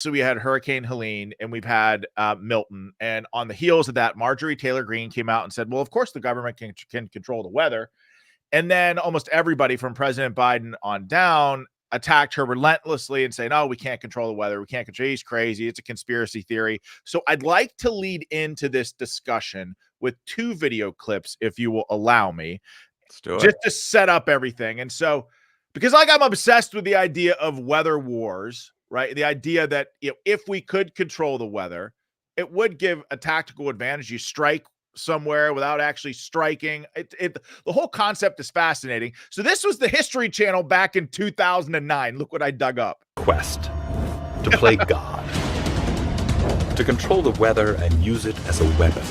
So we had Hurricane Helene and we've had Milton. And on the heels of that, Marjorie Taylor Greene came out and said, well, of course the government can control the weather. And then almost everybody from President Biden on down attacked her relentlessly and saying, no, we can't control the weather. We can't control. He's crazy. It's a conspiracy theory. So I'd like to lead into this discussion with 2 video clips, if you will allow me. Let's do it. Just to set up everything. And so, because like I'm obsessed with the idea of weather wars, right? The idea that if we could control the weather, it would give a tactical advantage. You strike somewhere without actually striking. The whole concept is fascinating. So this was the History Channel back in 2009. Look what I dug up. Quest to play God, to control the weather and use it as a weapon.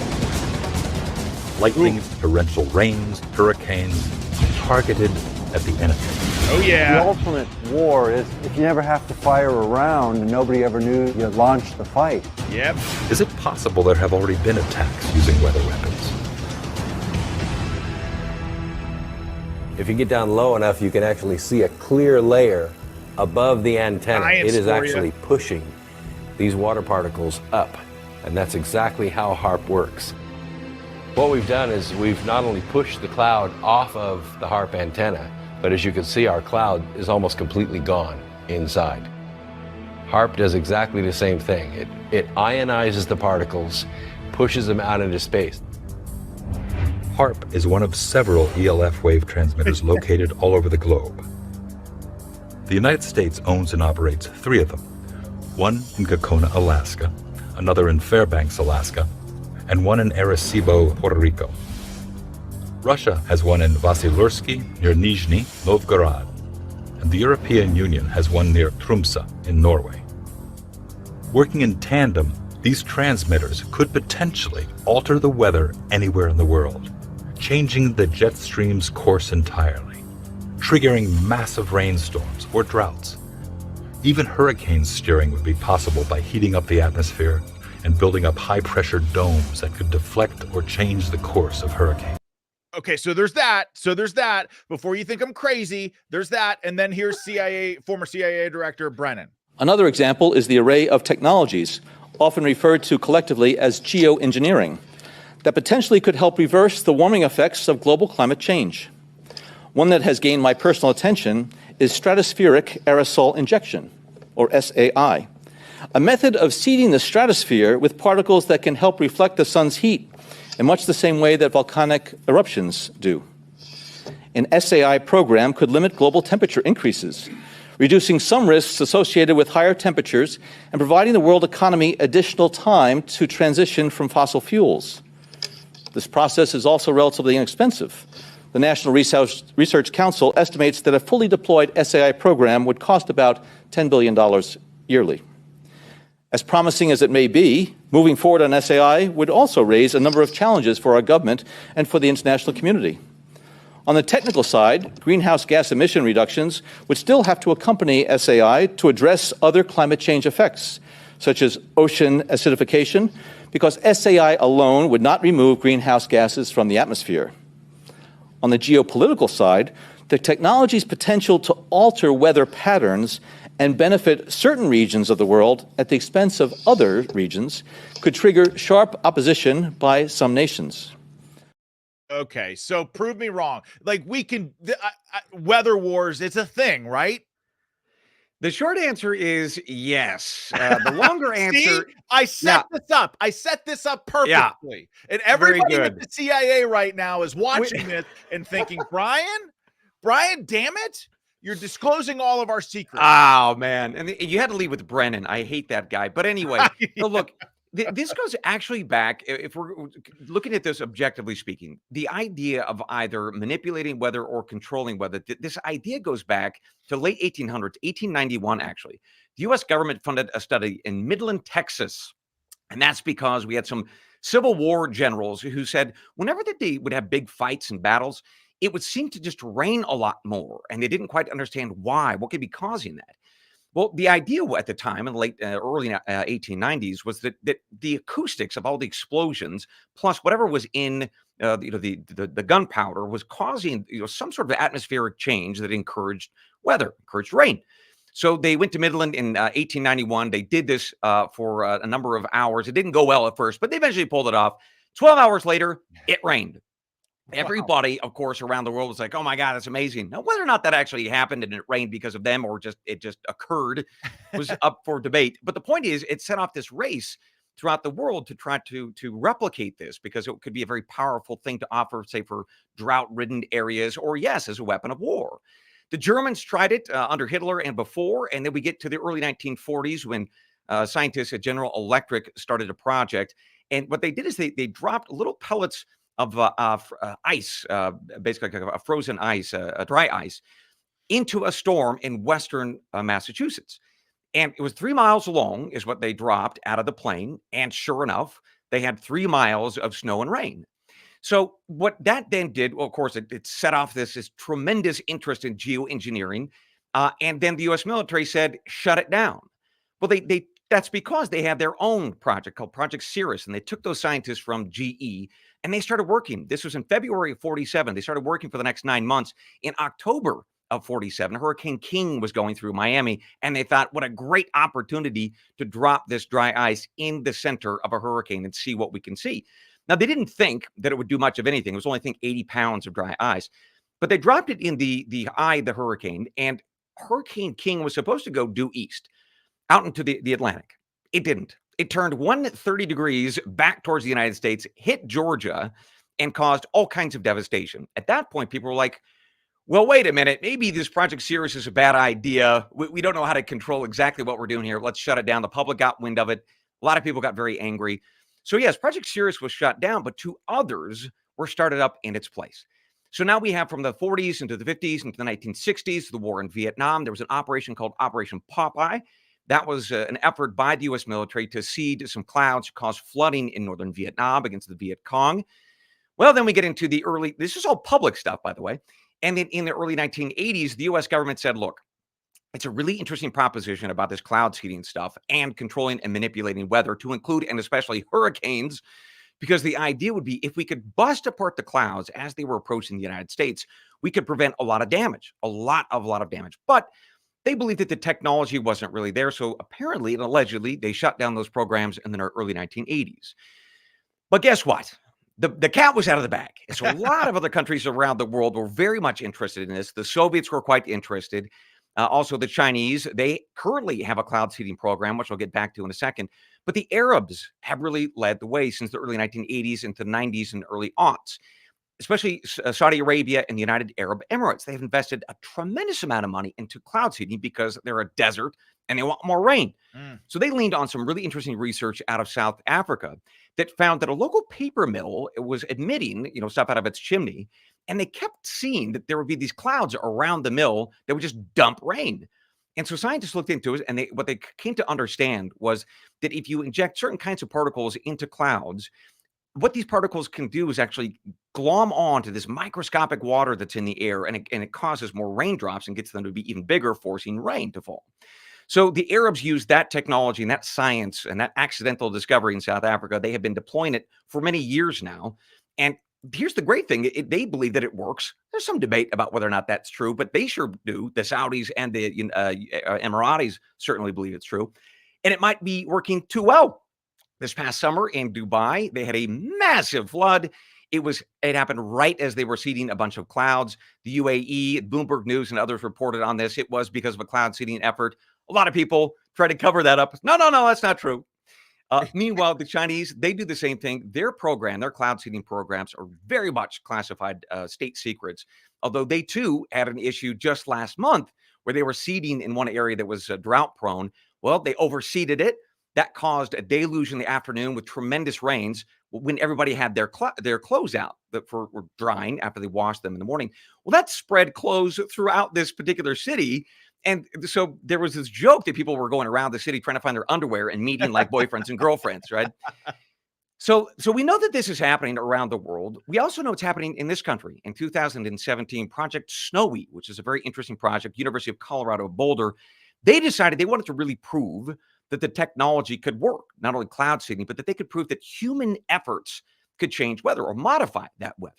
Lightning, torrential rains, hurricanes, targeted at the enemy. Oh, yeah. The ultimate war is if you never have to fire a round and nobody ever knew you launched the fight. Yep. Is it possible there have already been attacks using weather weapons? If you get down low enough, you can actually see a clear layer above the antenna. Science it is for actually you. pushing these water particles up, and that's exactly how HAARP works. What we've done is we've not only pushed the cloud off of the HAARP antenna, but as you can see, our cloud is almost completely gone inside. HAARP does exactly the same thing. It ionizes the particles, pushes them out into space. HAARP is one of several ELF wave transmitters located all over the globe. The United States owns and operates 3 of them, one in Gacona, Alaska, another in Fairbanks, Alaska, and one in Arecibo, Puerto Rico. Russia has one in Vasilursky near Nizhny Novgorod, and the European Union has one near Tromsø in Norway. Working in tandem, these transmitters could potentially alter the weather anywhere in the world, changing the jet stream's course entirely, triggering massive rainstorms or droughts. Even hurricane steering would be possible by heating up the atmosphere and building up high-pressure domes that could deflect or change the course of hurricanes. Okay, so there's that. Before you think I'm crazy, there's that. And then here's former CIA Director Brennan. Another example is the array of technologies, often referred to collectively as geoengineering, that potentially could help reverse the warming effects of global climate change. One that has gained my personal attention is stratospheric aerosol injection, or SAI, a method of seeding the stratosphere with particles that can help reflect the sun's heat in much the same way that volcanic eruptions do. An SAI program could limit global temperature increases, reducing some risks associated with higher temperatures and providing the world economy additional time to transition from fossil fuels. This process is also relatively inexpensive. The National Research Council estimates that a fully deployed SAI program would cost about $10 billion yearly. As promising as it may be, moving forward on SAI would also raise a number of challenges for our government and for the international community. On the technical side, greenhouse gas emission reductions would still have to accompany SAI to address other climate change effects, such as ocean acidification, because SAI alone would not remove greenhouse gases from the atmosphere. On the geopolitical side, the technology's potential to alter weather patterns and benefit certain regions of the world at the expense of other regions could trigger sharp opposition by some nations. Okay, so prove me wrong. Like weather wars, it's a thing, right? The short answer is yes. The longer answer... See? I set this up perfectly. Yeah. And everybody at the CIA right now is watching this and thinking, Brian, damn it. You're disclosing all of our secrets. Oh, man. And you had to lead with Brennan. I hate that guy. But anyway, so look, this goes actually back, if we're looking at this objectively speaking, the idea of either manipulating weather or controlling weather, this idea goes back to late 1800s, 1891, actually. The U.S. government funded a study in Midland, Texas. And that's because we had some Civil War generals who said whenever they would have big fights and battles, it would seem to just rain a lot more, and they didn't quite understand why. What could be causing that? Well, the idea at the time in the early 1890s was that the acoustics of all the explosions, plus whatever was in the gunpowder, was causing some sort of atmospheric change that encouraged weather, encouraged rain. So they went to Midland in 1891. They did this for a number of hours. It didn't go well at first, but they eventually pulled it off. 12 hours later, it rained. Everybody, of course, around the world was like, "Oh my God, that's amazing." Now, whether or not that actually happened and it rained because of them or it just occurred was up for debate. But the point is, it set off this race throughout the world to try to replicate this because it could be a very powerful thing to offer, say, for drought-ridden areas, or yes, as a weapon of war. The Germans tried it under Hitler and before, and then we get to the early 1940s when scientists at General Electric started a project. And what they did is they dropped little pellets of ice, basically like a frozen ice, a dry ice, into a storm in western Massachusetts. And it was 3 miles long is what they dropped out of the plane. And sure enough, they had 3 miles of snow and rain. So what that then did, well, of course, it set off this tremendous interest in geoengineering. And then the U.S. military said, shut it down. Well, that's because they had their own project called Project Cirrus, and they took those scientists from GE and they started working. This was in February of 47. They started working for the next 9 months. In October of 47, Hurricane King was going through Miami, and they thought, what a great opportunity to drop this dry ice in the center of a hurricane and see what we can see. Now, they didn't think that it would do much of anything. It was only, I think, 80 pounds of dry ice. But they dropped it in the eye of the hurricane, and Hurricane King was supposed to go due east, out into the Atlantic. It didn't. It turned 130 degrees back towards the United States, hit Georgia, and caused all kinds of devastation. At that point, people were like, well, wait a minute. Maybe this Project Cirrus is a bad idea. We don't know how to control exactly what we're doing here. Let's shut it down. The public got wind of it. A lot of people got very angry. So yes, Project Cirrus was shut down, but 2 others were started up in its place. So now we have from the 40s into the 50s into the 1960s, the war in Vietnam. There was an operation called Operation Popeye. That was an effort by the U.S. military to seed some clouds to cause flooding in northern Vietnam against the Viet Cong. Well, then we get into this is all public stuff, by the way. And then in the early 1980s, the U.S. government said, look, it's a really interesting proposition about this cloud seeding stuff and controlling and manipulating weather to include and especially hurricanes, because the idea would be if we could bust apart the clouds as they were approaching the United States, we could prevent a lot of damage, a lot of damage. But they believed that the technology wasn't really there. So apparently and allegedly, they shut down those programs in the early 1980s. But guess what? The cat was out of the bag. So a lot of other countries around the world were very much interested in this. The Soviets were quite interested. Also, the Chinese, they currently have a cloud seeding program, which I'll get back to in a second. But the Arabs have really led the way since the early 1980s into the 90s and early aughts, especially Saudi Arabia and the United Arab Emirates. They've invested a tremendous amount of money into cloud seeding because they're a desert and they want more rain. So they leaned on some really interesting research out of South Africa that found that a local paper mill was emitting, stuff out of its chimney. And they kept seeing that there would be these clouds around the mill that would just dump rain. And so scientists looked into it, and what they came to understand was that if you inject certain kinds of particles into clouds, what these particles can do is actually glom on to this microscopic water that's in the air, and it causes more raindrops and gets them to be even bigger, forcing rain to fall. So the Arabs used that technology and that science and that accidental discovery in South Africa. They have been deploying it for many years now. And here's the great thing. They believe that it works. There's some debate about whether or not that's true, but they sure do. The Saudis and the Emiratis certainly believe it's true. And it might be working too well. This past summer in Dubai, they had a massive flood. It happened right as they were seeding a bunch of clouds. The UAE, Bloomberg News, and others reported on this. It was because of a cloud seeding effort. A lot of people try to cover that up. No, that's not true. Meanwhile, the Chinese, they do the same thing. Their cloud seeding programs are very much classified state secrets, although they too had an issue just last month where they were seeding in one area that was drought prone. Well, they overseeded it. That caused a deluge in the afternoon with tremendous rains when everybody had their clothes out that were drying after they washed them in the morning. Well, that spread clothes throughout this particular city. And so there was this joke that people were going around the city trying to find their underwear and meeting like boyfriends and girlfriends, right? So we know that this is happening around the world. We also know it's happening in this country. In 2017, Project Snowy, which is a very interesting project, University of Colorado Boulder, they decided they wanted to really prove that the technology could work, not only cloud seeding, but that they could prove that human efforts could change weather or modify that weather.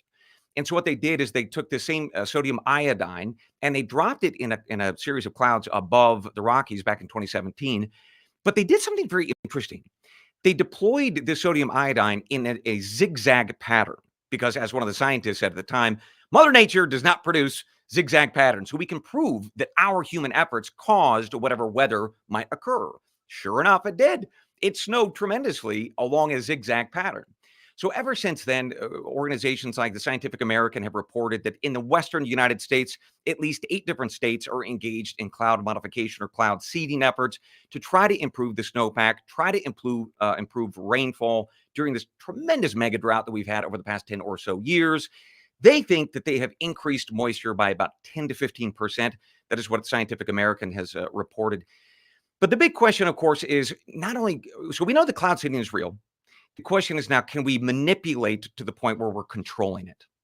And so what they did is they took the same sodium iodine and they dropped it in a series of clouds above the Rockies back in 2017. But they did something very interesting. They deployed the sodium iodine in a zigzag pattern because, as one of the scientists said at the time, Mother Nature does not produce zigzag patterns. So we can prove that our human efforts caused whatever weather might occur. Sure enough, it did. It snowed tremendously along a zigzag pattern. So ever since then, organizations like the Scientific American have reported that in the Western United States, at least 8 different states are engaged in cloud modification or cloud seeding efforts to try to improve the snowpack, try to improve rainfall during this tremendous mega drought that we've had over the past 10 or so years. They think that they have increased moisture by about 10 to 15%. That is what Scientific American has reported. But the big question, of course, is not only, so we know the cloud seeding is real. The question is now, can we manipulate to the point where we're controlling it?